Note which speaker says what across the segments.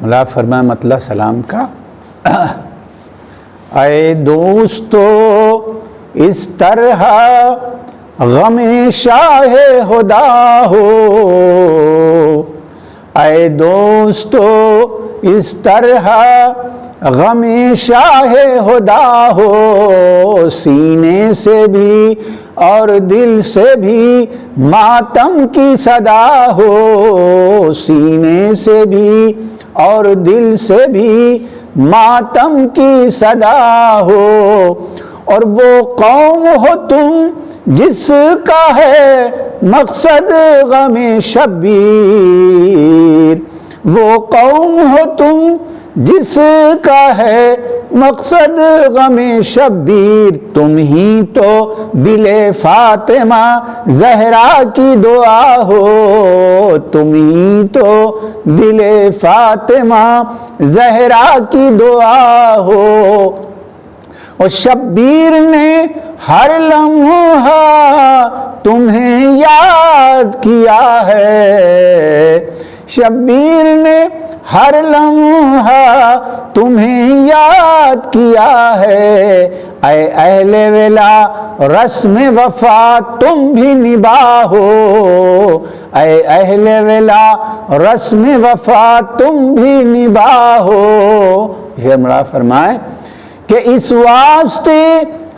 Speaker 1: مولا فرمایا مطلب سلام کا، اے دوستو اس طرح غم شاہ خدا ہو، اے دوستو اس طرح غم شاہ خدا ہو، سینے سے بھی اور دل سے بھی ماتم کی صدا ہو، سینے سے بھی اور دل سے بھی ماتم کی صدا ہو، اور وہ قوم ہو تم جس کا ہے مقصد غم شبیر، وہ قوم ہو تم جس کا ہے مقصد غم شبیر، تم ہی تو دل فاطمہ زہرا کی دعا ہو، تم ہی تو دل فاطمہ زہرا کی دعا ہو، اور شبیر نے ہر لمحہ تمہیں یاد کیا ہے، شبیر نے ہر لمحہ تمہیں یاد کیا ہے، اے اہل ولا رسم وفا تم بھی نبھاؤ، اے اہل ولا رسم وفا تم بھی نبھاؤ۔ یہ مولا فرمائے کہ اس واسطے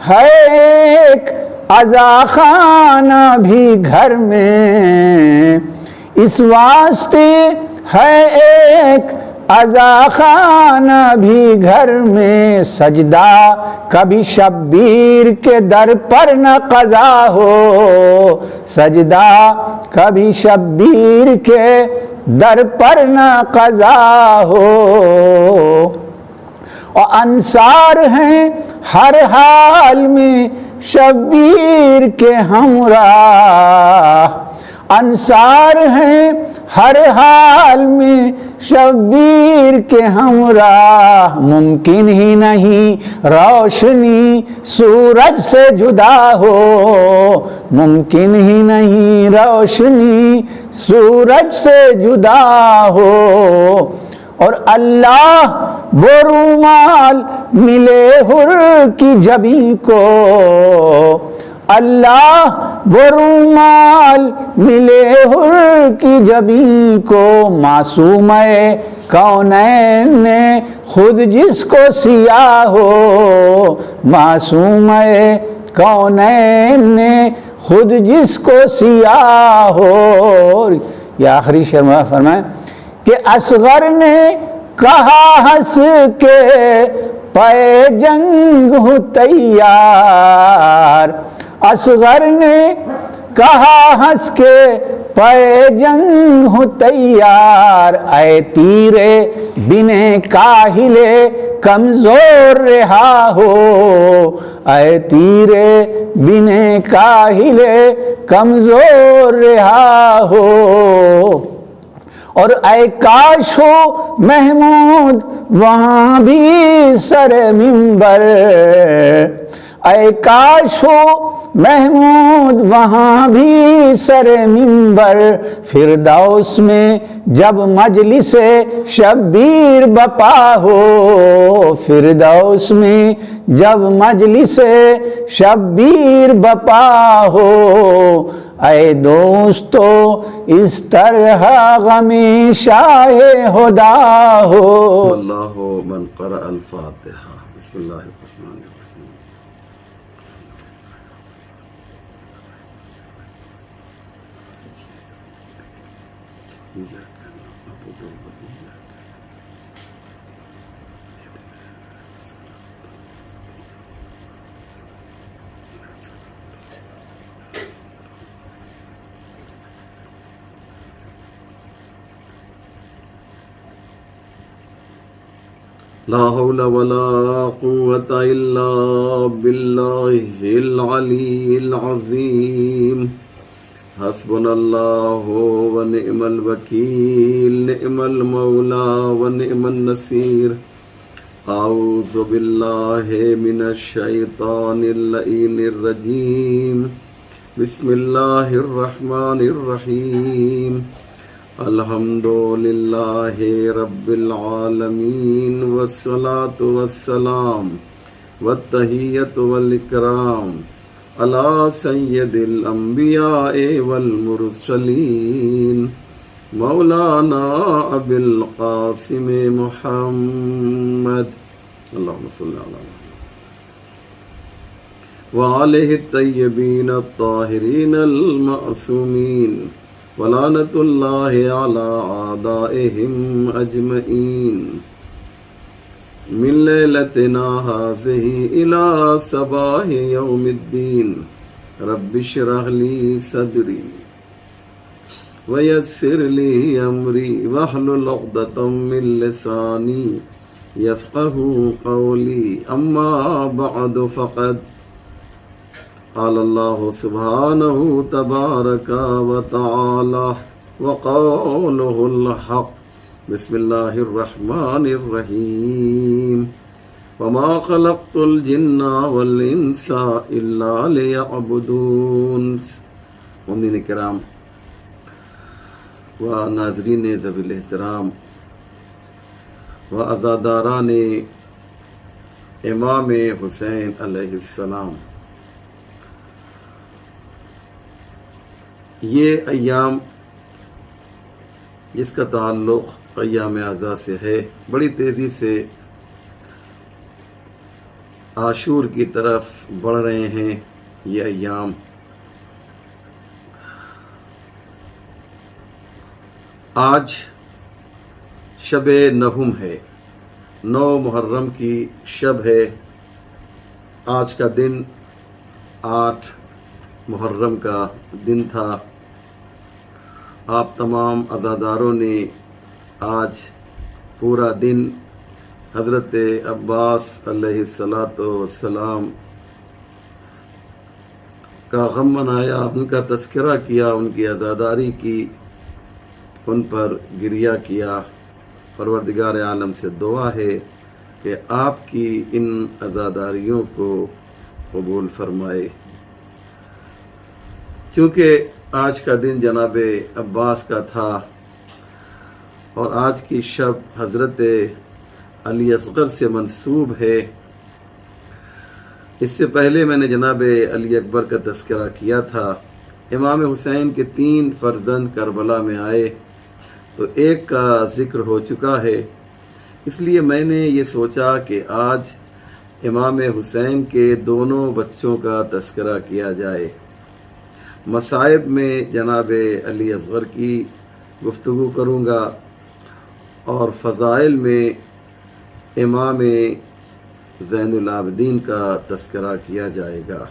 Speaker 1: ہے ایک عزا خانہ بھی گھر میں، اس واسطے ہے ایک عزا خانہ بھی گھر میں، سجدہ کبھی شبیر کے در پر نہ قضا ہو، سجدہ کبھی شبیر کے در پر نہ قضا ہو، اور انصار ہیں ہر حال میں شبیر کے ہمراہ، انصار ہیں ہر حال میں شبیر کے ہمراہ، ممکن ہی نہیں روشنی سورج سے جدا ہو، ممکن ہی نہیں روشنی سورج سے جدا ہو، اور اللہ وہ رومال ملے حر کی جبیں کو، اللہ وہ رومال ملے حر کی جبیں کو، معصوم کونین نے خود جس کو سیا ہو، معصوم کونین نے خود جس کو سیا ہو۔ یہ آخری شعر فرمائیں کہ اصغر نے کہا ہنس کے پے جنگ ہوں تیار، اصغر نے کہا ہنس کے پے جنگ ہوں تیار، اے تیرے بنے کاہل کمزور رہا ہو، اے تیرے بنے کاہل کمزور رہا ہو، اور اے کاش ہو محمود وہاں بھی سر منبر، اے کاش ہو محمود وہاں بھی سر منبر، فردوس میں جب مجلس شبیر بپا ہو، فردوس میں جب مجلس شبیر بپا ہو، اے دوستو اس طرح غم شاہ خدا ہو۔
Speaker 2: اللہ من قرأ الفاتحہ۔ بسم اللہ الرحمن الرحیم۔ لا حول ولا قوة إلا بالله العلي العظيم۔ حسبنا الله ونعم الوكيل، نعم المولى ونعم النصير۔ أعوذ بالله من الشيطان اللعين الرجيم، بسم الله الرحمن الرحيم۔ الحمد للہ رب العالمین والصلاة والسلام والتحیۃ والاکرام علی سید الانبیاء والمرسلین مولانا ابی القاسم محمد اللہم صلی علی وآلہ الطیبین الطاہرین المعصومین ولعنۃ اللہ علی اعدائہم اجمعین من لیلتنا ہذہ الی صباح یوم الدین رب اشرح لی صدری ویسر لی امری واحلل عقدۃ من لسانی یفقہوا قولی اما بعد فقد قال اللہ سبحانہ تبارک و تعالی وقولہ الحق بسم اللہ الرحمن الرحیم وما خلقت الجن والانس الا لیعبدون۔ مؤمنین کرام و ناظرین ذوی الاحترام و عزاداران امام حسین علیہ السلام، یہ ایام جس کا تعلق ایام اعزاء سے ہے بڑی تیزی سے عاشور کی طرف بڑھ رہے ہیں۔ یہ ایام آج شب نہم ہے، 9 محرم کی شب ہے۔ آج کا دن 8 محرم کا دن تھا۔ آپ تمام عزاداروں نے آج پورا دن حضرت عباس علیہ السلام کا غم منایا، ان کا تذکرہ کیا، ان کی عزاداری کی، ان پر گریہ کیا۔ پروردگار عالم سے دعا ہے کہ آپ کی ان عزاداریوں کو قبول فرمائے، کیونکہ آج کا دن جناب عباس کا تھا اور آج کی شب حضرت علی اصغر سے منسوب ہے۔ اس سے پہلے میں نے جناب علی اکبر کا تذکرہ کیا تھا۔ امام حسین کے 3 فرزند کربلا میں آئے تو ایک کا ذکر ہو چکا ہے، اس لیے میں نے یہ سوچا کہ آج امام حسین کے دونوں بچوں کا تذکرہ کیا جائے۔ مصائب میں جناب علی اصغر کی گفتگو کروں گا اور فضائل میں امام زین العابدین کا تذکرہ کیا جائے گا۔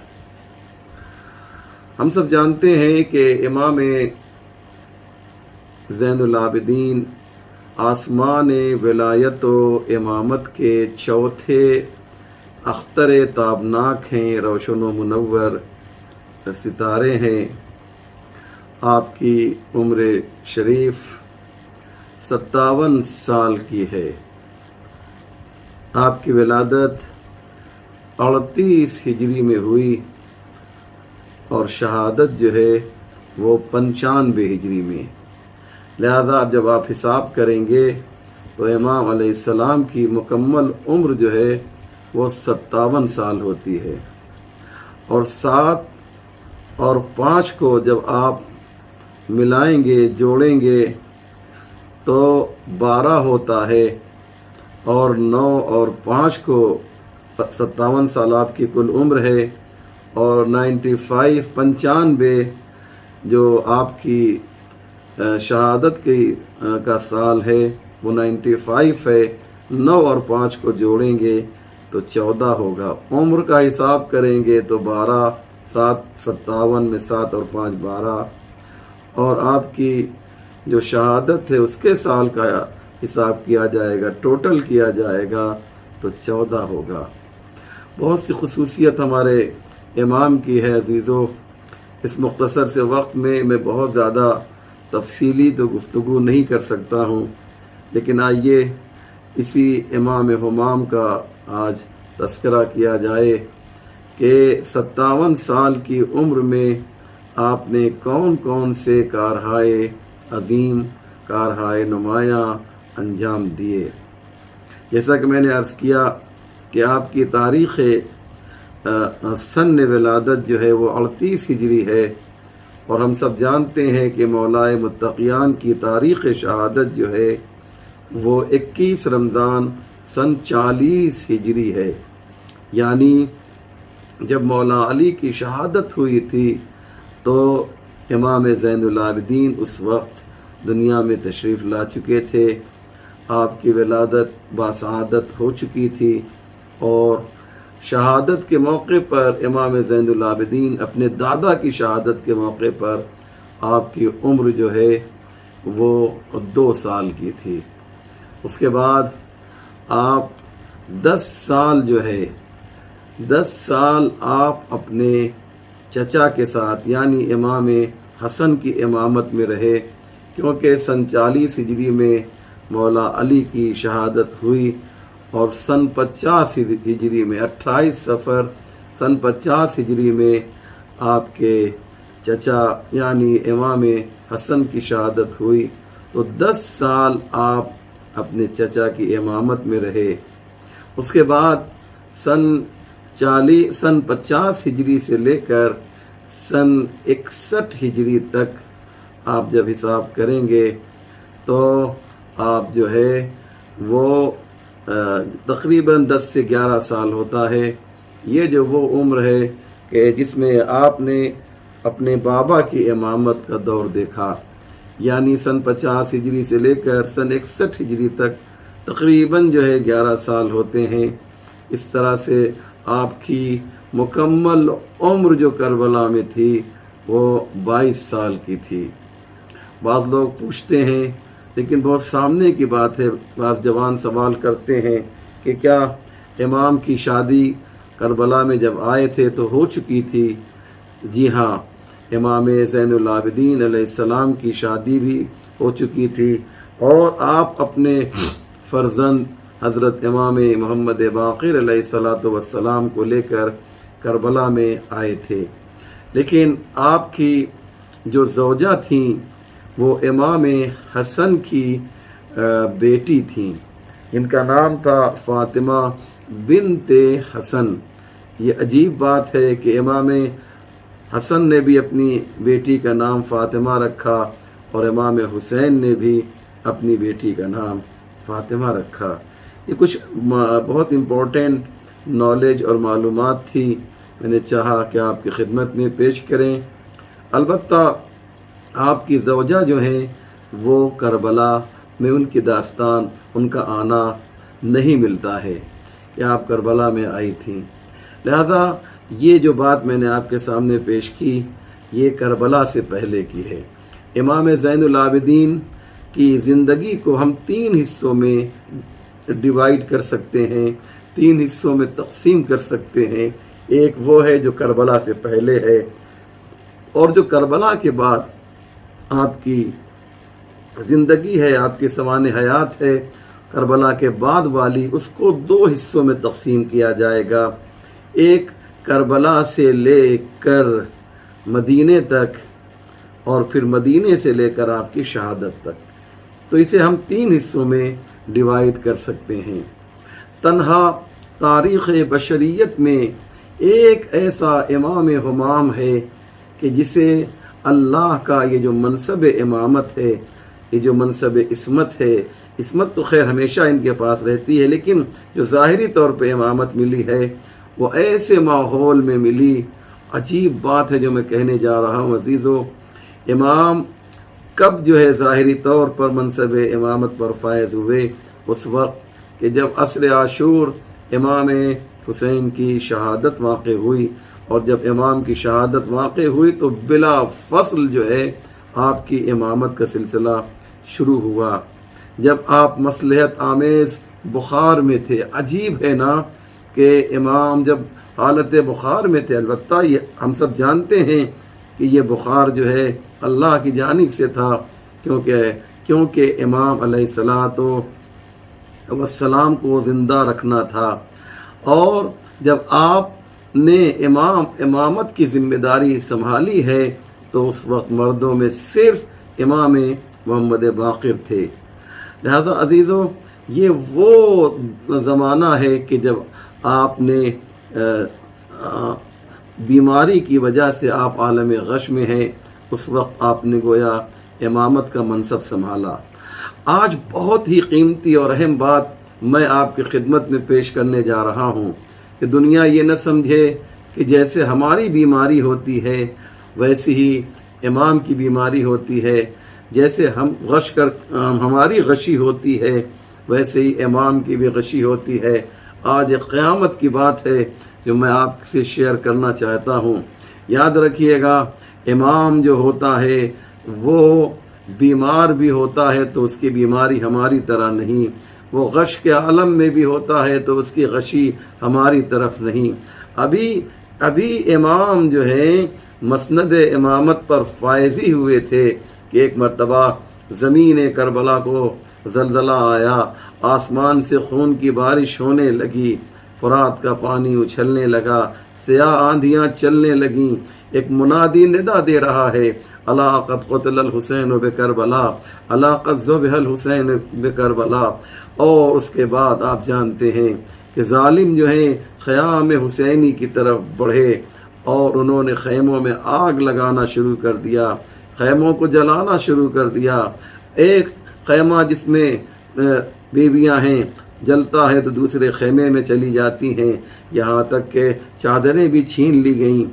Speaker 2: ہم سب جانتے ہیں کہ امام زین العابدین آسمان ولایت و امامت کے چوتھے اختر تابناک ہیں، روشن و منور ستارے ہیں۔ آپ کی عمر شریف 57 سال کی ہے۔ آپ کی ولادت 38 ہجری میں ہوئی اور شہادت جو ہے وہ 95 ہجری میں۔ لہذا جب آپ حساب کریں گے تو امام علیہ السلام کی مکمل عمر جو ہے وہ 57 سال ہوتی ہے، اور 7 اور 5 کو جب آپ ملائیں گے، جوڑیں گے تو 12 ہوتا ہے، اور 9 اور 5 کو 57 سال آپ کی کل عمر ہے، اور 95 جو آپ کی شہادت کا سال ہے وہ 95 ہے۔ 9 اور 5 کو جوڑیں گے تو 14 ہوگا۔ عمر کا حساب کریں گے تو 12، 7 57 میں 7 اور 5 12، اور آپ کی جو شہادت ہے اس کے سال کا حساب کیا جائے گا، ٹوٹل کیا جائے گا تو 14 ہوگا۔ بہت سی خصوصیت ہمارے امام کی ہے عزیزو۔ اس مختصر سے وقت میں بہت زیادہ تفصیلی تو گفتگو نہیں کر سکتا ہوں، لیکن آئیے اسی امام ہمام کا آج تذکرہ کیا جائے کہ 57 سال کی عمر میں آپ نے کون کون سے کارہائے عظیم کارہائے نمایاں انجام دیے۔ جیسا کہ میں نے عرض کیا کہ آپ کی تاریخ سن ولادت جو ہے وہ 38 ہجری ہے، اور ہم سب جانتے ہیں کہ مولائے متقیان کی تاریخ شہادت جو ہے وہ 21 رمضان سن 40 ہجری ہے، یعنی جب مولا علی کی شہادت ہوئی تھی تو امام زین العابدین اس وقت دنیا میں تشریف لا چکے تھے، آپ کی ولادت باسعادت ہو چکی تھی، اور شہادت کے موقع پر امام زین العابدین اپنے دادا کی شہادت کے موقع پر آپ کی عمر جو ہے وہ 2 سال کی تھی۔ اس کے بعد آپ 10 سال جو ہے 10 سال آپ اپنے چچا کے ساتھ یعنی امام حسن کی امامت میں رہے، کیونکہ سن 40 ہجری میں مولا علی کی شہادت ہوئی، اور سن 50 ہجری میں 28 صفر سن 50 ہجری میں آپ کے چچا یعنی امام حسن کی شہادت ہوئی، تو 10 سال آپ اپنے چچا کی امامت میں رہے۔ اس کے بعد سن 50 ہجری سے لے کر سن 61 ہجری تک آپ جب حساب کریں گے تو آپ جو ہے وہ تقریباً 10 سے 11 سال ہوتا ہے۔ یہ جو وہ عمر ہے کہ جس میں آپ نے اپنے بابا کی امامت کا دور دیکھا، یعنی سن 50 ہجری سے لے کر سن 61 ہجری تک تقریباً جو ہے 11 سال ہوتے ہیں۔ اس طرح سے آپ کی مکمل عمر جو کربلا میں تھی وہ 22 سال کی تھی۔ بعض لوگ پوچھتے ہیں، لیکن بہت سامنے کی بات ہے، بعض جوان سوال کرتے ہیں کہ کیا امام کی شادی کربلا میں جب آئے تھے تو ہو چکی تھی؟ جی ہاں، امام زین العابدین علیہ السلام کی شادی بھی ہو چکی تھی، اور آپ اپنے فرزند حضرت امام محمد باقر علیہ السلام کو لے کر کربلا میں آئے تھے، لیکن آپ کی جو زوجہ تھیں وہ امام حسن کی بیٹی تھیں، ان کا نام تھا فاطمہ بنت حسن۔ یہ عجیب بات ہے کہ امام حسن نے بھی اپنی بیٹی کا نام فاطمہ رکھا، اور امام حسین نے بھی اپنی بیٹی کا نام فاطمہ رکھا۔ یہ کچھ بہت امپورٹنٹ نالج اور معلومات تھی، میں نے چاہا کہ آپ کی خدمت میں پیش کریں۔ البتہ آپ کی زوجہ جو ہیں وہ کربلا میں ان کی داستان، ان کا آنا نہیں ملتا ہے کہ آپ کربلا میں آئی تھیں، لہذا یہ جو بات میں نے آپ کے سامنے پیش کی یہ کربلا سے پہلے کی ہے۔ امام زین العابدین کی زندگی کو ہم 3 حصوں میں ڈیوائیڈ کر سکتے ہیں، 3 حصوں میں تقسیم کر سکتے ہیں۔ ایک وہ ہے جو کربلا سے پہلے ہے، اور جو کربلا کے بعد آپ کی زندگی ہے، آپ کی سوان حیات ہے، کربلا کے بعد والی، اس کو 2 حصوں میں تقسیم کیا جائے گا۔ ایک کربلا سے لے کر مدینے تک، اور پھر مدینے سے لے کر آپ کی شہادت تک، تو اسے ہم 3 حصوں میں ڈیوائیڈ کر سکتے ہیں۔ تنہا تاریخ بشریت میں ایک ایسا امام ہمام ہے کہ جسے اللہ کا یہ جو منصب امامت ہے، یہ جو منصب عصمت ہے، عصمت تو خیر ہمیشہ ان کے پاس رہتی ہے، لیکن جو ظاہری طور پہ امامت ملی ہے وہ ایسے ماحول میں ملی۔ عجیب بات ہے جو میں کہنے جا رہا ہوں عزیزو، امام کب جو ہے ظاہری طور پر منصب امامت پر فائز ہوئے؟ اس وقت کہ جب عصر عاشور امام حسین کی شہادت واقع ہوئی، اور جب امام کی شہادت واقع ہوئی تو بلا فصل جو ہے آپ کی امامت کا سلسلہ شروع ہوا۔ جب آپ مصلحت آمیز بخار میں تھے، عجیب ہے نا کہ امام جب حالت بخار میں تھے، البتہ یہ ہم سب جانتے ہیں کہ یہ بخار جو ہے اللہ کی جانب سے تھا، کیونکہ امام علیہ السلام کو زندہ رکھنا تھا، اور جب آپ نے امامت کی ذمہ داری سنبھالی ہے تو اس وقت مردوں میں صرف امام محمد باقر تھے۔ لہذا عزیزوں یہ وہ زمانہ ہے کہ جب آپ نے بیماری کی وجہ سے آپ عالم غش میں ہیں، اس وقت آپ نے گویا امامت کا منصب سنبھالا۔ آج بہت ہی قیمتی اور اہم بات میں آپ کی خدمت میں پیش کرنے جا رہا ہوں کہ دنیا یہ نہ سمجھے کہ جیسے ہماری بیماری ہوتی ہے ویسی ہی امام کی بیماری ہوتی ہے، جیسے ہماری غشی ہوتی ہے ویسے ہی امام کی بھی غشی ہوتی ہے۔ آج ایک قیامت کی بات ہے جو میں آپ سے شیئر کرنا چاہتا ہوں۔ یاد رکھیے گا، امام جو ہوتا ہے وہ بیمار بھی ہوتا ہے تو اس کی بیماری ہماری طرح نہیں، وہ غش کے عالم میں بھی ہوتا ہے تو اس کی غشی ہماری طرف نہیں۔ ابھی امام جو ہیں مسند امامت پر فائزی ہوئے تھے کہ ایک مرتبہ زمین کربلا کو زلزلہ آیا، آسمان سے خون کی بارش ہونے لگی، فرات کا پانی اچھلنے لگا، سیاہ آندھیاں چلنے لگیں، ایک منادی ندا دے رہا ہے، الا قد قتل الحسین بکربلا، الا قد ذبح الحسین بکربلا۔ اور اس کے بعد آپ جانتے ہیں کہ ظالم جو ہیں خیام حسینی کی طرف بڑھے اور انہوں نے خیموں میں آگ لگانا شروع کر دیا، خیموں کو جلانا شروع کر دیا۔ ایک خیمہ جس میں بیویاں ہیں جلتا ہے تو دوسرے خیمے میں چلی جاتی ہیں، یہاں تک کہ چادریں بھی چھین لی گئیں۔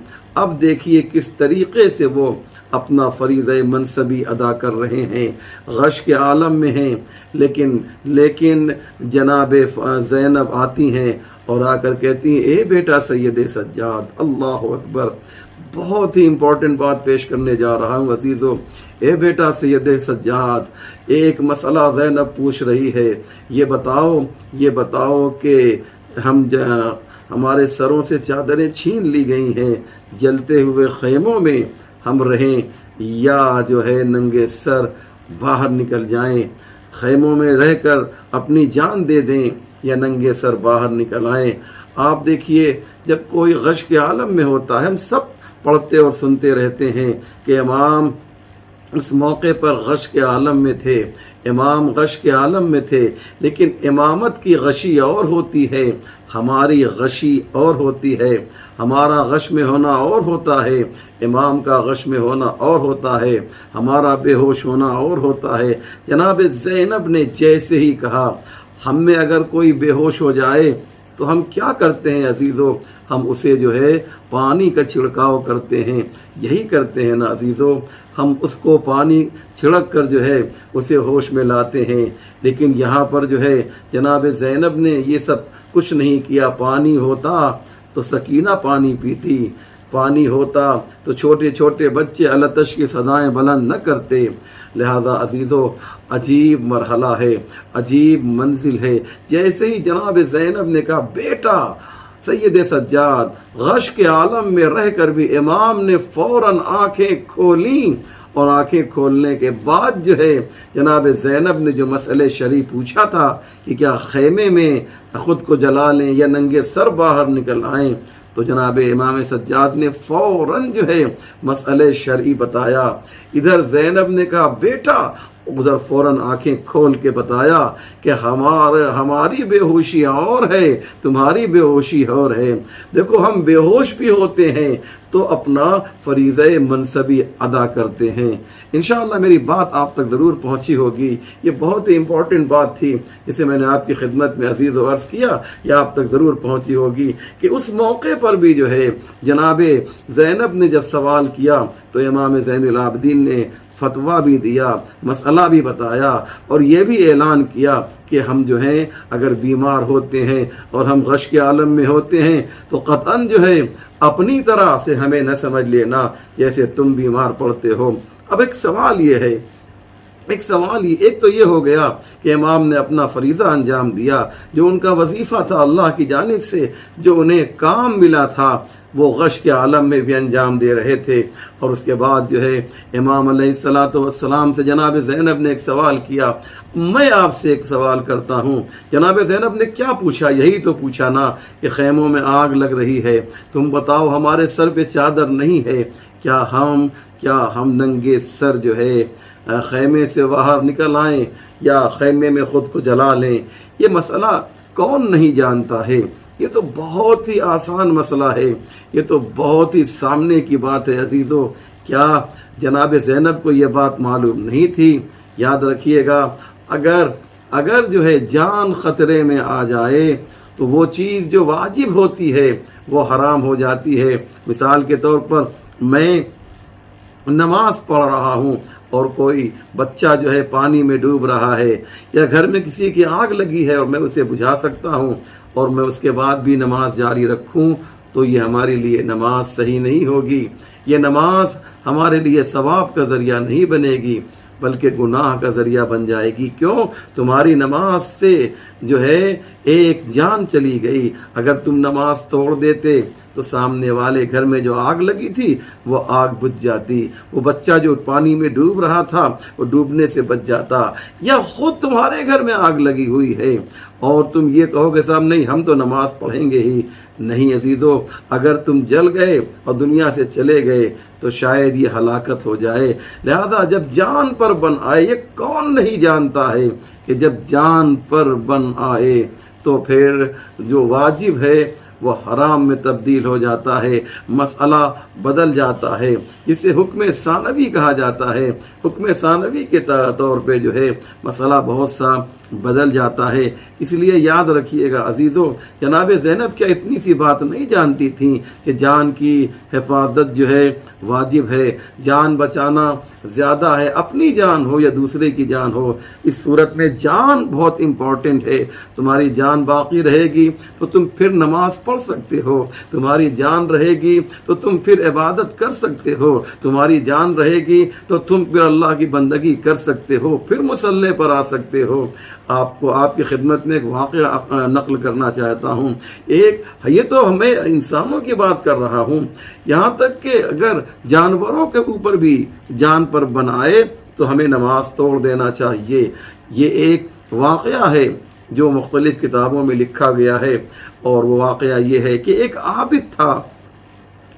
Speaker 2: اب دیکھیے کس طریقے سے وہ اپنا فریضہ منصبی ادا کر رہے ہیں، غش کے عالم میں ہیں، لیکن جناب زینب آتی ہیں اور آ کر کہتی ہیں اے بیٹا سید سجاد۔ اللہ اکبر، بہت ہی امپورٹنٹ بات پیش کرنے جا رہا ہوں عزیزو۔ اے بیٹا سید سجاد، ایک مسئلہ زینب پوچھ رہی ہے، یہ بتاؤ کہ ہمارے سروں سے چادریں چھین لی گئی ہیں، جلتے ہوئے خیموں میں ہم رہیں یا جو ہے ننگے سر باہر نکل جائیں، خیموں میں رہ کر اپنی جان دے دیں یا ننگے سر باہر نکل آئیں۔ آپ دیکھیے جب کوئی غش کے عالم میں ہوتا ہے، ہم سب پڑھتے اور سنتے رہتے ہیں کہ امام اس موقع پر غش کے عالم میں تھے، امام غش کے عالم میں تھے، لیکن امامت کی غشی اور ہوتی ہے، ہماری غشی اور ہوتی ہے، ہمارا غش میں ہونا اور ہوتا ہے، امام کا غش میں ہونا اور ہوتا ہے، ہمارا بے ہوش ہونا اور ہوتا ہے۔ جناب زینب نے جیسے ہی کہا ہم میں اگر کوئی بے ہوش ہو جائے تو ہم کیا کرتے ہیں عزیزو، ہم اسے جو ہے پانی کا چھڑکاؤ کرتے ہیں، یہی کرتے ہیں نا عزیزو، ہم اس کو پانی چھڑک کر جو ہے اسے ہوش میں لاتے ہیں۔ لیکن یہاں پر جو ہے جناب زینب نے یہ سب کچھ نہیں کیا۔ پانی ہوتا تو سکینہ پانی پیتی، پانی ہوتا تو چھوٹے چھوٹے بچے التش کی صدائیں بلند نہ کرتے۔ لہذا عزیزو عجیب مرحلہ ہے، عجیب منزل ہے۔ جیسے ہی جناب زینب نے کہا بیٹا سید سجاد، غش کے عالم میں رہ کر بھی امام نے فوراً آنکھیں کھولیں، اور آنکھیں کھولنے کے بعد جو ہے جناب زینب نے جو مسئلے شرعی پوچھا تھا کہ کیا خیمے میں خود کو جلا لیں یا ننگے سر باہر نکل آئیں، تو جناب امام سجاد نے فوراً جو ہے مسئلے شرعی بتایا۔ ادھر زینب نے کہا بیٹا، ادھر فوراً آنکھیں کھول کے بتایا کہ ہماری بے ہوشی اور ہے، تمہاری بے ہوشی اور ہے۔ دیکھو ہم بے ہوش بھی ہوتے ہیں تو اپنا فریضہ منصبی ادا کرتے ہیں۔ انشاءاللہ میری بات آپ تک ضرور پہنچی ہوگی، یہ بہت ہی امپورٹنٹ بات تھی جسے میں نے آپ کی خدمت میں عزیز و عرض کیا، یہ آپ تک ضرور پہنچی ہوگی کہ اس موقع پر بھی جو ہے جناب زینب نے جب سوال کیا تو امام زین العابدین نے فتویٰ بھی دیا، مسئلہ بھی بتایا، اور یہ بھی اعلان کیا کہ ہم جو ہیں اگر بیمار ہوتے ہیں اور ہم غش کے عالم میں ہوتے ہیں تو قطعاً جو ہے اپنی طرح سے ہمیں نہ سمجھ لینا جیسے تم بیمار پڑتے ہو۔ اب ایک سوال ایک تو یہ ہو گیا کہ امام نے اپنا فریضہ انجام دیا، جو ان کا وظیفہ تھا اللہ کی جانب سے، جو انہیں کام ملا تھا، وہ غش کے عالم میں بھی انجام دے رہے تھے۔ اور اس کے بعد جو ہے امام علیہ الصلوۃ والسلام سے جناب زینب نے ایک سوال کیا۔ میں آپ سے ایک سوال کرتا ہوں، جناب زینب نے کیا پوچھا؟ یہی تو پوچھا نا کہ خیموں میں آگ لگ رہی ہے، تم بتاؤ ہمارے سر پہ چادر نہیں ہے، کیا ہم ننگے سر جو ہے خیمے سے باہر نکل آئیں یا خیمے میں خود کو جلا لیں؟ یہ مسئلہ کون نہیں جانتا ہے؟ یہ تو بہت ہی آسان مسئلہ ہے، یہ تو بہت ہی سامنے کی بات ہے عزیزو۔ کیا جناب زینب کو یہ بات معلوم نہیں تھی؟ یاد رکھیے گا، اگر جو ہے جان خطرے میں آ جائے تو وہ چیز جو واجب ہوتی ہے وہ حرام ہو جاتی ہے۔ مثال کے طور پر میں نماز پڑھ رہا ہوں اور کوئی بچہ جو ہے پانی میں ڈوب رہا ہے، یا گھر میں کسی کی آگ لگی ہے اور میں اسے بجھا سکتا ہوں اور میں اس کے بعد بھی نماز جاری رکھوں، تو یہ ہمارے لیے نماز صحیح نہیں ہوگی۔ یہ نماز ہمارے لیے ثواب کا ذریعہ نہیں بنے گی بلکہ گناہ کا ذریعہ بن جائے گی۔ کیوں؟ تمہاری نماز سے جو ہے ایک جان چلی گئی۔ اگر تم نماز توڑ دیتے تو سامنے والے گھر میں جو آگ لگی تھی وہ آگ بجھ جاتی، وہ بچہ جو پانی میں ڈوب رہا تھا وہ ڈوبنے سے بچ جاتا، یا خود تمہارے گھر میں آگ لگی ہوئی ہے اور تم یہ کہو کہ صاحب نہیں ہم تو نماز پڑھیں گے ہی نہیں۔ عزیزو، اگر تم جل گئے اور دنیا سے چلے گئے تو شاید یہ ہلاکت ہو جائے۔ لہذا جب جان پر بن آئے، یہ کون نہیں جانتا ہے کہ جب جان پر بن آئے تو پھر جو واجب ہے وہ حرام میں تبدیل ہو جاتا ہے، مسئلہ بدل جاتا ہے، جسے حکم ثانوی کہا جاتا ہے۔ حکم ثانوی کے طور پہ جو ہے مسئلہ بہت سا بدل جاتا ہے۔ اس لیے یاد رکھیے گا عزیزو، جناب زینب کیا اتنی سی بات نہیں جانتی تھیں کہ جان کی حفاظت جو ہے واجب ہے، جان بچانا زیادہ ہے، اپنی جان ہو یا دوسرے کی جان ہو۔ اس صورت میں جان بہت امپورٹنٹ ہے۔ تمہاری جان باقی رہے گی تو تم پھر نماز پڑھ سکتے ہو، تمہاری جان رہے گی تو تم پھر عبادت کر سکتے ہو، تمہاری جان رہے گی تو تم پھر اللہ کی بندگی کر سکتے ہو، پھر مصلی پر آ سکتے ہو۔ آپ کی خدمت میں ایک واقعہ نقل کرنا چاہتا ہوں۔ یہ تو ہمیں انسانوں کی بات کر رہا ہوں، یہاں تک کہ اگر جانوروں کے اوپر بھی جان پر بنائے تو ہمیں نماز توڑ دینا چاہیے۔ یہ ایک واقعہ ہے جو مختلف کتابوں میں لکھا گیا ہے، اور وہ واقعہ یہ ہے کہ ایک عابد تھا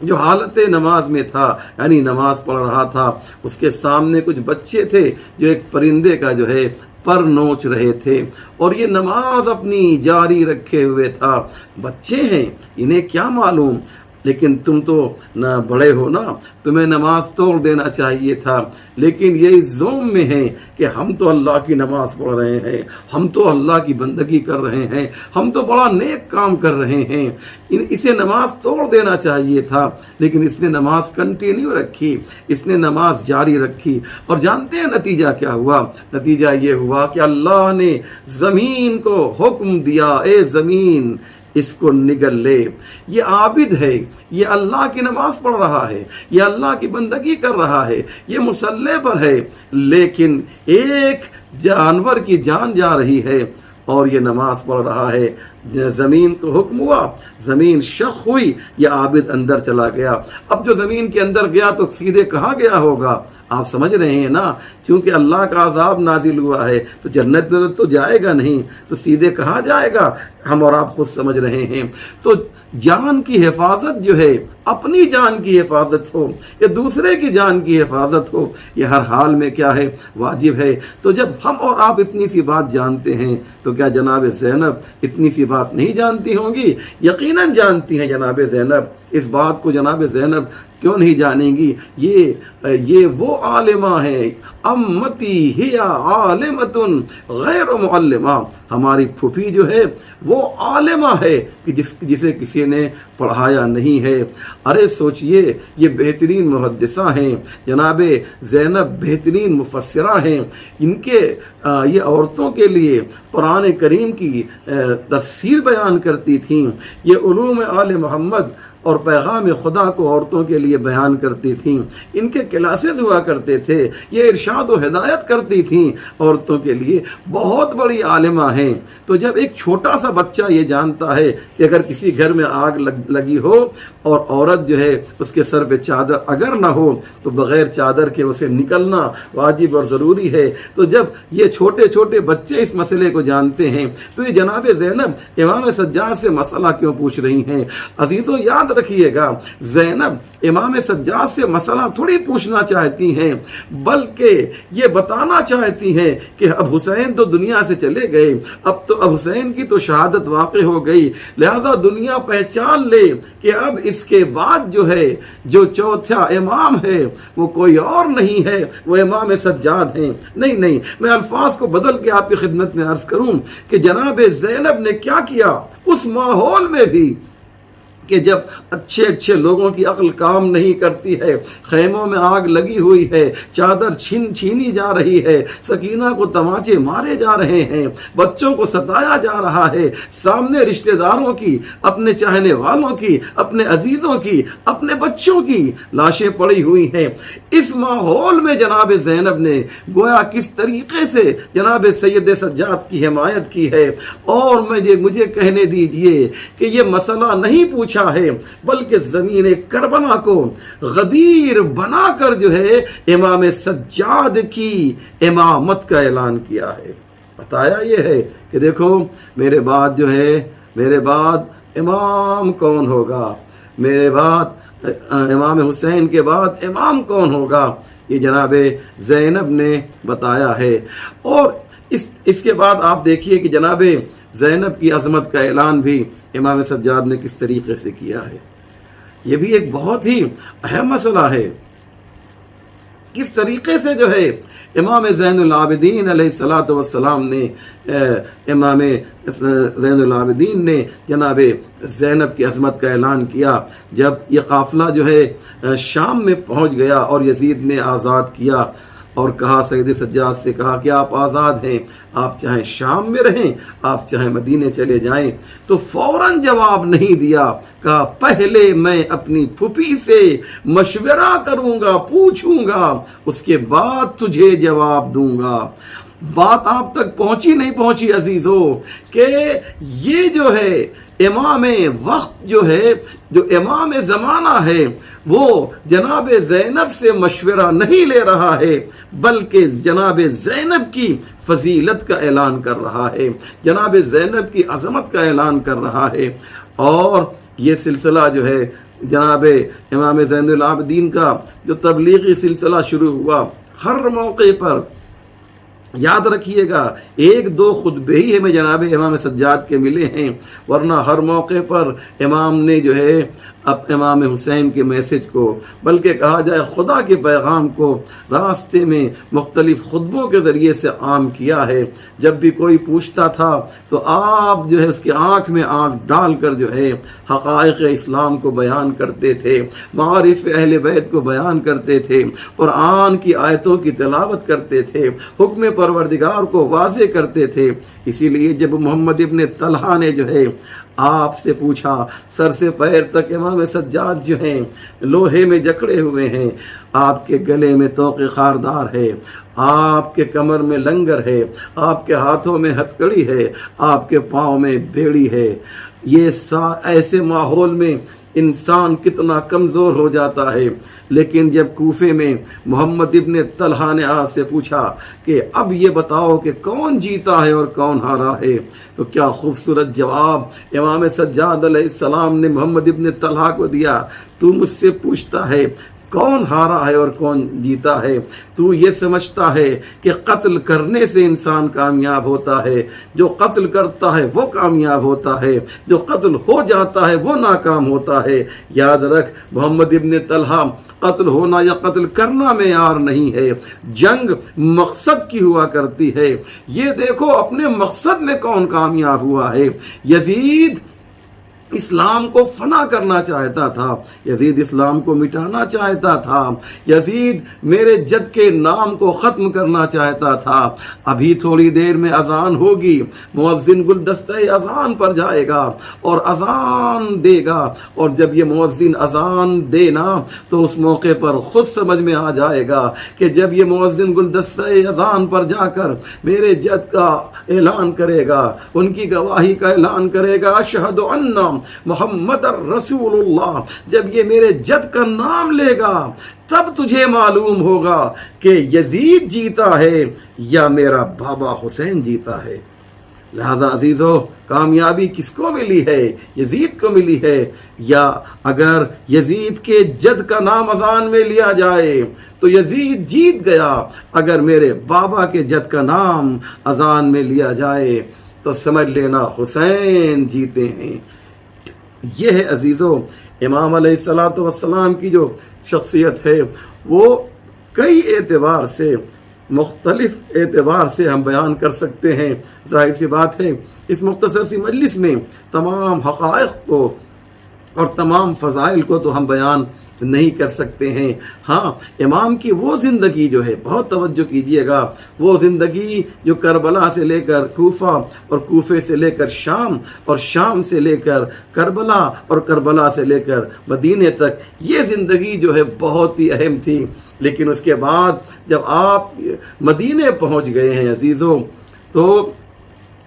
Speaker 2: جو حالت نماز میں تھا، یعنی نماز پڑھ رہا تھا۔ اس کے سامنے کچھ بچے تھے جو ایک پرندے کا جو ہے پر نوچ رہے تھے، اور یہ نماز اپنی جاری رکھے ہوئے تھا۔ بچے ہیں، انہیں کیا معلوم، لیکن تم تو نہ بڑے ہو نا، تمہیں نماز توڑ دینا چاہیے تھا، لیکن یہ اس ذوم میں ہے کہ ہم تو اللہ کی نماز پڑھ رہے ہیں، ہم تو اللہ کی بندگی کر رہے ہیں، ہم تو بڑا نیک کام کر رہے ہیں، اسے نماز توڑ دینا چاہیے تھا، لیکن اس نے نماز کنٹینیو رکھی، اس نے نماز جاری رکھی۔ اور جانتے ہیں نتیجہ کیا ہوا؟ نتیجہ یہ ہوا کہ اللہ نے زمین کو حکم دیا، اے زمین اس کو نگل لے۔ یہ عابد ہے، یہ اللہ کی نماز پڑھ رہا ہے، یہ اللہ کی بندگی کر رہا ہے، یہ مصلی پر ہے، لیکن ایک جانور کی جان جا رہی ہے اور یہ نماز پڑھ رہا ہے۔ زمین کو حکم ہوا، زمین شق ہوئی، یہ عابد اندر چلا گیا۔ اب جو زمین کے اندر گیا تو سیدھے کہاں گیا ہوگا؟ آپ سمجھ رہے ہیں نا، چونکہ اللہ کا عذاب نازل ہوا ہے تو جنت میں تو جائے گا نہیں، تو سیدھے کہاں جائے گا؟ ہم اور آپ خود سمجھ رہے ہیں۔ تو جان کی حفاظت جو ہے، اپنی جان کی حفاظت ہو یا دوسرے کی جان کی حفاظت ہو، یہ ہر حال میں کیا ہے؟ واجب ہے۔ تو جب ہم اور آپ اتنی سی بات جانتے ہیں تو کیا جناب زینب اتنی سی بات نہیں جانتی ہوں گی؟ یقیناً جانتی ہیں جناب زینب۔ اس بات کو جناب زینب کیوں نہیں جانیں گی؟ یہ وہ عالمہ ہیں، امتی ہی عالمۃ غیر معلمہ، ہماری پھوپھی جو ہے وہ عالمہ ہے کہ جسے کسی نے پڑھایا نہیں ہے۔ ارے سوچئے، یہ بہترین محدثہ ہیں، جناب زینب بہترین مفسرہ ہیں، ان کے یہ عورتوں کے لیے قرآن کریم کی تفسیر بیان کرتی تھیں، یہ علوم آل محمد اور پیغام خدا کو عورتوں کے لیے بیان کرتی تھیں، ان کے کلاسز ہوا کرتے تھے، یہ ارشاد و ہدایت کرتی تھیں عورتوں کے لیے، بہت بڑی عالمہ ہیں۔ تو جب ایک چھوٹا سا بچہ یہ جانتا ہے کہ اگر کسی گھر میں آگ لگی ہو اور عورت جو ہے اس کے سر پہ چادر اگر نہ ہو تو بغیر چادر کے اسے نکلنا واجب اور ضروری ہے، تو جب یہ چھوٹے چھوٹے بچے اس مسئلے کو جانتے ہیں تو یہ جناب زینب امام سجاد سے مسئلہ کیوں پوچھ رہی ہیں؟ عزیزو یاد رکھیے گا، زینب امام سجاد سے مسئلہ تھوڑی پوچھنا چاہتی ہیں، بلکہ یہ بتانا چاہتی ہیں کہ اب حسین تو دنیا سے چلے گئے، اب تو اب حسین کی تو شہادت واقع ہو گئی، لہذا دنیا پہچان لے کہ اب اس کے بعد جو ہے جو چوتھا امام ہے وہ کوئی اور نہیں ہے، وہ امام سجاد ہیں۔ نہیں، میں الفاظ کو بدل کے آپ کی خدمت میں عرض کروں کہ جناب زینب نے کیا کیا اس ماحول میں بھی کہ جب اچھے لوگوں کی عقل کام نہیں کرتی ہے، خیموں میں آگ لگی ہوئی ہے، چادر چھینی جا رہی ہے، سکینہ کو تماچے مارے جا رہے ہیں، بچوں کو ستایا جا رہا ہے، سامنے رشتہ داروں کی، اپنے چاہنے والوں کی، اپنے عزیزوں کی، اپنے بچوں کی لاشیں پڑی ہوئی ہیں، اس ماحول میں جناب زینب نے گویا کس طریقے سے جناب سید سجاد کی حمایت کی ہے۔ اور مجھے کہنے دیجئے کہ یہ مسئلہ نہیں پوچھا ہے، بلکہ زمین کربلا کو غدیر بنا کر جو ہے امام سجاد کی امامت کا اعلان کیا ہے۔ بتایا یہ ہے کہ دیکھو میرے بعد امام کون ہوگا، میرے بعد امام حسین کے بعد امام کون ہوگا، یہ جناب زینب نے بتایا ہے۔ اور اس کے بعد آپ دیکھیے کہ جناب زینب کی عظمت کا اعلان بھی امام سجاد نے کس طریقے سے کیا ہے۔ یہ بھی ایک بہت ہی اہم مسئلہ ہے، کس طریقے سے جو ہے امام زین العابدین علیہ الصلوۃ والسلام نے امام زین العابدین نے جناب زینب کی عظمت کا اعلان کیا۔ جب یہ قافلہ جو ہے شام میں پہنچ گیا اور یزید نے آزاد کیا اور کہا، سید سجاد سے کہا کہ آپ آزاد ہیں، آپ چاہیں شام میں رہیں، آپ چاہیں مدینے چلے جائیں، تو فوراً جواب نہیں دیا، کہا پہلے میں اپنی پھوپھی سے مشورہ کروں گا، پوچھوں گا، اس کے بعد تجھے جواب دوں گا۔ بات آپ تک پہنچی نہیں پہنچی عزیزو کہ یہ جو ہے امام وقت جو ہے، جو امام زمانہ ہے، وہ جناب زینب سے مشورہ نہیں لے رہا ہے، بلکہ جناب زینب کی فضیلت کا اعلان کر رہا ہے، جناب زینب کی عظمت کا اعلان کر رہا ہے۔ اور یہ سلسلہ جو ہے جناب امام زین العابدین کا جو تبلیغی سلسلہ شروع ہوا، ہر موقع پر یاد رکھیے گا 1-2 خطبے ہی ہمیں جناب امام سجاد کے ملے ہیں، ورنہ ہر موقع پر امام نے جو ہے اب امام حسین کے میسج کو، بلکہ کہا جائے خدا کے پیغام کو راستے میں مختلف خطبوں کے ذریعے سے عام کیا ہے۔ جب بھی کوئی پوچھتا تھا تو آپ جو ہے اس کی آنکھ میں آنکھ ڈال کر جو ہے حقائق اسلام کو بیان کرتے تھے، معارف اہل بیت کو بیان کرتے تھے، قرآن کی آیتوں کی تلاوت کرتے تھے، حکم پروردگار کو واضح کرتے تھے۔ اسی لیے جب محمد ابن طلحہ نے جو ہے آپ سے پوچھا، سر سے پیر تک امام سجاد جو ہیں لوہے میں جکڑے ہوئے ہیں، آپ کے گلے میں طوق خاردار ہے، آپ کے کمر میں لنگر ہے، آپ کے ہاتھوں میں ہتکڑی ہے، آپ کے پاؤں میں بیڑی ہے، یہ ایسے ماحول میں انسان کتنا کمزور ہو جاتا ہے۔ لیکن جب کوفے میں محمد ابن طلحہ نے آپ سے پوچھا کہ اب یہ بتاؤ کہ کون جیتا ہے اور کون ہارا ہے، تو کیا خوبصورت جواب امام سجاد علیہ السلام نے محمد ابن طلحہ کو دیا، تو مجھ سے پوچھتا ہے کون ہارا ہے اور کون جیتا ہے؟ تو یہ سمجھتا ہے کہ قتل کرنے سے انسان کامیاب ہوتا ہے، جو قتل کرتا ہے وہ کامیاب ہوتا ہے، جو قتل ہو جاتا ہے وہ ناکام ہوتا ہے۔ یاد رکھ محمد ابن طلحہ، قتل ہونا یا قتل کرنا معیار نہیں ہے، جنگ مقصد کی ہوا کرتی ہے۔ یہ دیکھو اپنے مقصد میں کون کامیاب ہوا ہے۔ یزید اسلام کو فنا کرنا چاہتا تھا، یزید اسلام کو مٹانا چاہتا تھا، یزید میرے جد کے نام کو ختم کرنا چاہتا تھا۔ ابھی تھوڑی دیر میں اذان ہوگی، مؤذن گلدستہ اذان پر جائے گا اور اذان دے گا، اور جب یہ مؤذن اذان دے نا تو اس موقع پر خود سمجھ میں آ جائے گا کہ جب یہ مؤذن گلدستہ اذان پر جا کر میرے جد کا اعلان کرے گا، ان کی گواہی کا اعلان کرے گا، اشہد ان محمد رسول اللہ، جب یہ میرے جد کا نام لے گا تب تجھے معلوم ہوگا کہ یزید جیتا ہے یا میرا بابا حسین جیتا ہے۔ لہذا عزیزو، کامیابی کس کو ملی ہے؟ یزید کو ملی ہے۔ یا اگر یزید کے جد کا نام اذان میں لیا جائے تو یزید جیت گیا، اگر میرے بابا کے جد کا نام اذان میں لیا جائے تو سمجھ لینا حسین جیتے ہیں۔ یہ ہے عزیزو امام علیہ الصلوۃ والسلام کی جو شخصیت ہے، وہ کئی اعتبار سے، مختلف اعتبار سے ہم بیان کر سکتے ہیں۔ ظاہر سی بات ہے اس مختصر سی مجلس میں تمام حقائق کو اور تمام فضائل کو تو ہم بیان نہیں کر سکتے ہیں۔ ہاں، امام کی وہ زندگی جو ہے، بہت توجہ کیجئے گا، وہ زندگی جو کربلا سے لے کر کوفہ اور کوفے سے لے کر شام اور شام سے لے کر کربلا اور کربلا سے لے کر مدینے تک، یہ زندگی جو ہے بہت ہی اہم تھی۔ لیکن اس کے بعد جب آپ مدینے پہنچ گئے ہیں عزیزوں، تو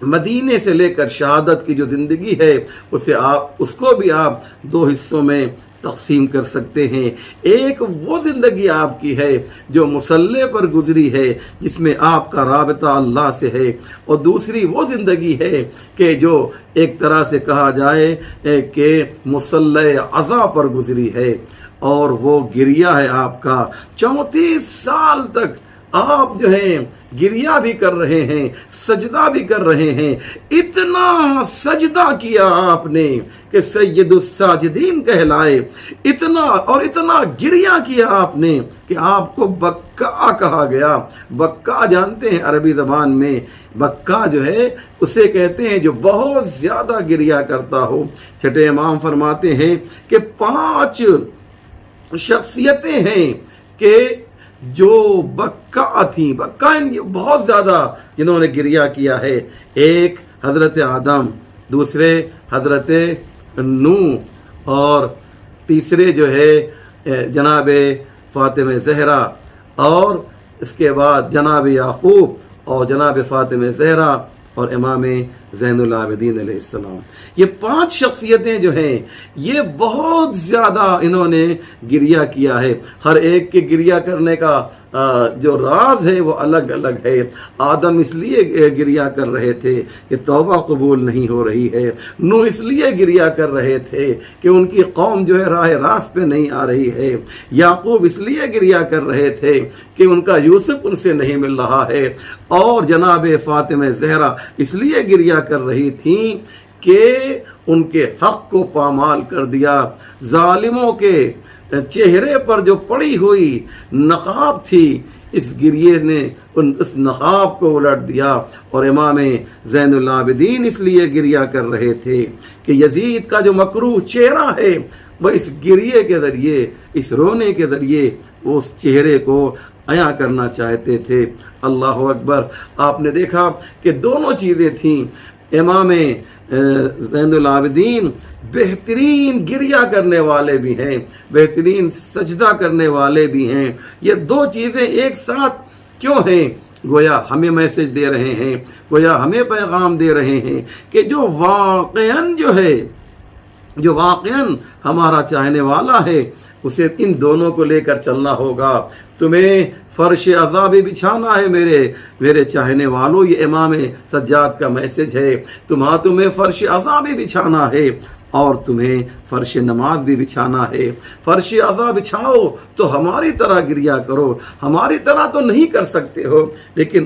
Speaker 2: مدینے سے لے کر شہادت کی جو زندگی ہے اس کو بھی آپ دو حصوں میں تقسیم کر سکتے ہیں۔ ایک وہ زندگی آپ کی ہے جو مصلی پر گزری ہے، جس میں آپ کا رابطہ اللہ سے ہے، اور دوسری وہ زندگی ہے کہ جو ایک طرح سے کہا جائے کہ مصلی عزا پر گزری ہے، اور وہ گریہ ہے آپ کا۔ 34 سال تک آپ جو ہیں گریہ بھی کر رہے ہیں، سجدہ بھی کر رہے ہیں۔ اتنا سجدہ کیا آپ نے کہ سید الساجدین کہلائے، اتنا گریہ کیا آپ نے کہ آپ کو بکا کہا گیا۔ بکا جانتے ہیں عربی زبان میں، بکا جو ہے اسے کہتے ہیں جو بہت زیادہ گریہ کرتا ہو۔ چھٹے امام فرماتے ہیں کہ 5 شخصیتیں ہیں کہ جو بکا تھیں، بکا بہت زیادہ جنہوں نے گریہ کیا ہے۔ ایک حضرت آدم، دوسرے حضرت نوح، اور تیسرے جو ہے جناب فاطمہ زہرا، اور اس کے بعد جناب یعقوب اور جناب فاطمہ زہرا اور امام زین العابدین علیہ السلام۔ یہ 5 شخصیتیں جو ہیں یہ بہت زیادہ انہوں نے گریہ کیا ہے۔ ہر ایک کے گریہ کرنے کا جو راز ہے وہ الگ الگ ہے۔ آدم اس لیے گریہ کر رہے تھے کہ توبہ قبول نہیں ہو رہی ہے، نوح اس لیے گریہ کر رہے تھے کہ ان کی قوم جو ہے راہ راست پہ نہیں آ رہی ہے، یعقوب اس لیے گریہ کر رہے تھے کہ ان کا یوسف ان سے نہیں مل رہا ہے، اور جناب فاطمہ زہرا اس لیے گریہ کر رہی تھیں کہ ان کے حق کو پامال کر دیا۔ ظالموں کے چہرے پر جو پڑی ہوئی نقاب تھی، اس گریے نے اس نقاب کو الٹ دیا، اور امام زین العابدین اس لیے گریہ کر رہے تھے کہ یزید کا جو مکروہ چہرہ ہے وہ اس گریے کے ذریعے، اس رونے کے ذریعے وہ اس چہرے کو عیاں کرنا چاہتے تھے۔ اللہ اکبر۔ آپ نے دیکھا کہ دونوں چیزیں تھیں۔ امام زین العابدین بہترین گریہ کرنے والے بھی ہیں، بہترین سجدہ کرنے والے بھی ہیں۔ یہ 2 چیزیں ایک ساتھ کیوں ہیں؟ گویا ہمیں میسج دے رہے ہیں، گویا ہمیں پیغام دے رہے ہیں کہ جو واقعاً ہمارا چاہنے والا ہے اسے ان دونوں کو لے کر چلنا ہوگا۔ تمہیں فرش عزا بھی بچھانا ہے میرے چاہنے والوں، یہ امام سجاد کا میسج ہے۔ تمہیں فرش عزا بھی بچھانا ہے، اور تمہیں فرش نماز بھی بچھانا ہے۔ فرش عزا بچھاؤ تو ہماری طرح گریہ کرو، ہماری طرح تو نہیں کر سکتے ہو، لیکن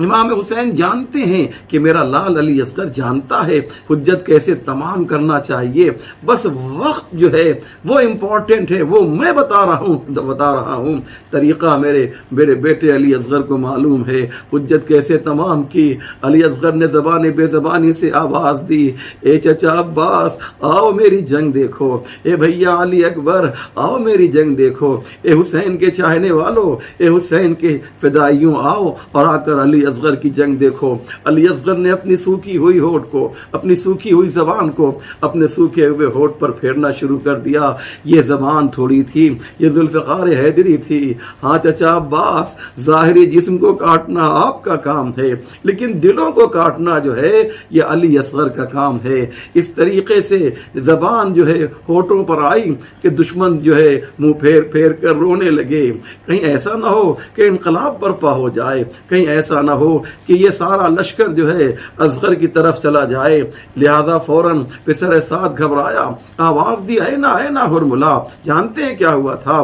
Speaker 2: امام حسین جانتے ہیں کہ میرا لال علی اصغر جانتا ہے حجت کیسے تمام کرنا چاہیے، بس وقت جو ہے وہ امپورٹنٹ ہے، وہ میں بتا رہا ہوں طریقہ میرے بیٹے علی اصغر کو معلوم ہے حجت کیسے تمام کی۔ علی اصغر نے زبان بے زبانی سے آواز دی، اے چچا عباس آؤ میری جنگ دیکھو، اے بھیا علی اکبر آؤ میری جنگ دیکھو، اے حسین کے چاہنے والوں، اے حسین کے فدائیوں آؤ اور آ کر علی اصغر کی جنگ دیکھو۔ علی اصغر نے اپنی سوکھی ہوئی ہونٹ کو، اپنی سوکھی ہوئی زبان کو اپنے سوکھے ہوئے ہونٹ پر پھیرنا شروع کر دیا۔ یہ زبان تھوڑی تھی، یہ ذوالفقار حیدری تھی۔ ہاں چچا عباس، ظاہری جسم کو کاٹنا آپ کا کام ہے، لیکن دلوں کو کاٹنا جو ہے یہ علی اصغر کا کام ہے۔ اس طریقے سے زبان جو ہے ہونٹوں پر آئی کہ دشمن جو ہے منہ پھیر پھیر کر رونے لگے۔ کہیں ایسا نہ ہو کہ انقلاب برپا ہو جائے، کہیں ایسا نہ ہو کہ یہ سارا لشکر جو ہے اصغر کی طرف چلا جائے۔ لہذا فوراً پسر سعد گھبرایا، آواز دی اینا اینا ہرملا۔ جانتے ہیں کیا ہوا تھا؟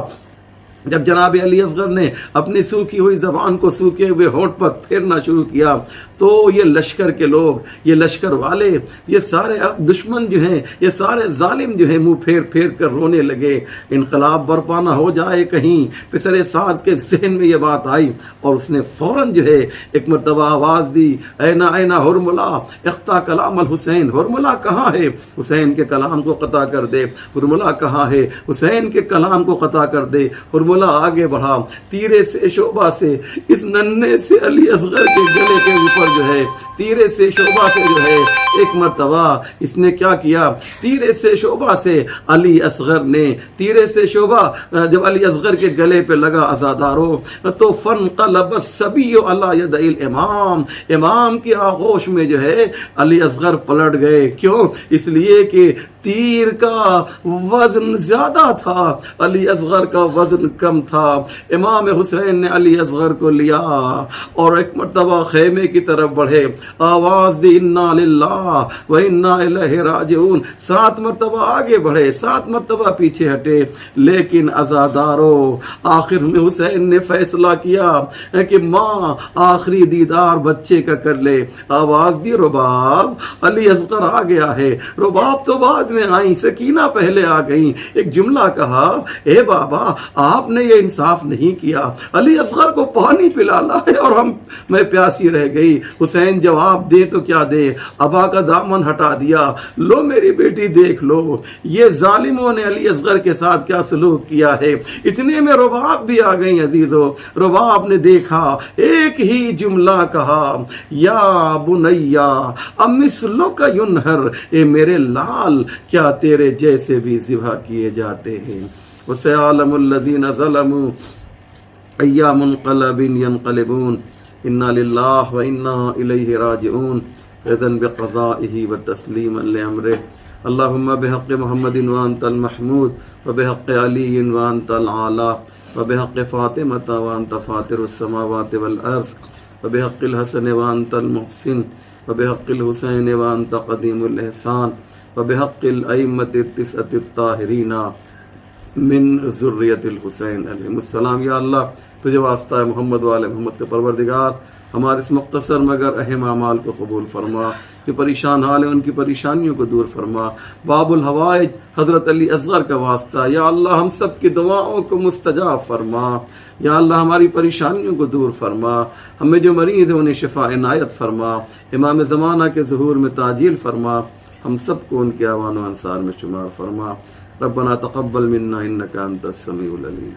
Speaker 2: جب جناب علی اصغر نے اپنی سوکھی ہوئی زبان کو سوکھے ہوئے ہونٹ پر پھیرنا شروع کیا تو یہ لشکر کے لوگ، یہ لشکر والے، یہ سارے دشمن جو ہیں، یہ سارے ظالم جو ہیں منہ پھیر پھیر کر رونے لگے۔ انقلاب برپا نہ ہو جائے کہیں۔ پسر سعد کے ذہن میں یہ بات آئی اور اس نے فوراً جو ہے ایک مرتبہ آواز دی، اینا اینا ہرملا اقطع کلام الحسین۔ ہرملا کہاں ہے؟ حسین کے کلام کو قطع کر دے۔ ہرملا کہاں ہے؟ حسین کے کلام کو قطع کر دے۔ ہرملا آگے بڑھا، تیرے سے شعبہ سے اس ننھے سے علی اصغر کے گلے کے اوپر جو ہے تیرے سے شعبہ سے جو ہے ایک مرتبہ اس نے کیا کیا، تیرے سے شعبہ سے علی اصغر نے، تیرے سے شعبہ جب علی اصغر کے گلے پہ لگا عزادارو تو فانقلب الصبی علی یدی الامام، امام کی آغوش میں جو ہے علی اصغر پلٹ گئے۔ کیوں؟ اس لیے کہ تیر کا وزن زیادہ تھا، علی اصغر کا وزن کم تھا۔ امام حسین نے علی اصغر کو لیا اور ایک مرتبہ خیمے کی طرف بڑھے، آواز دی انا للہ و انا الیہ راجعون۔ 7 مرتبہ آگے بڑھے، 7 مرتبہ پیچھے ہٹے، لیکن عزادارو آخر میں حسین نے فیصلہ کیا کہ ماں آخری دیدار بچے کا کر لے۔ آواز دی رباب، علی اصغر آ گیا ہے۔ رباب تو بعد میں آئی، سکینہ پہلے آ گئی۔ ایک جملہ کہا، اے بابا آپ نے یہ انصاف نہیں کیا، علی اصغر کو پانی پلانا ہے اور میں پیاسی رہ گئی۔ حسین جواب دے تو کیا دے، ابا کا دامن ہٹا دیا۔ لو میری بیٹی دیکھ لو یہ ظالموں نے علی اصغر کے ساتھ کیا سلوک کیا ہے۔ اتنے میں رباب بھی آ گئی عزیزو۔ رباب نے دیکھا، ایک ہی جملہ کہا، یا بنیا امثلک ینہر، اے میرے لال کیا تیرے جیسے بھی ذبح کیے جاتے ہیں۔ وسيعلم الذين ظلموا أي منقلب ينقلبون إنا لله وإنا إليه راجعون رضا بقضائه وتسليما لأمره اللهم بحق محمد وأنت المحمود وبحق علي وأنت العالى وبحق فاطمة وأنت فاطر السماوات والأرض وبحق الحسن وأنت المحسن وبحق الحسين وأنت قديم الإحسان وبحق الأئمة التسعة الطاهرين من ذریت الحسین علیہ السلام۔ یا اللہ تجھے واسطہ ہے محمد و آل محمد کے پروردگار، ہمارے اس مختصر مگر اہم اعمال کو قبول فرما، کہ پریشان حال ہیں ان کی پریشانیوں کو دور فرما۔ باب الحوائج حضرت علی اصغر کا واسطہ یا اللہ ہم سب کی دعاؤں کو مستجاب فرما۔ یا اللہ ہماری پریشانیوں کو دور فرما، ہمیں جو مریض ہیں انہیں شفا عنایت فرما، امام زمانہ کے ظہور میں تعجیل فرما، ہم سب کو ان کے اعوان و انصار میں شمار فرما۔ ربنا تقبل منا انك انت السميع العليم۔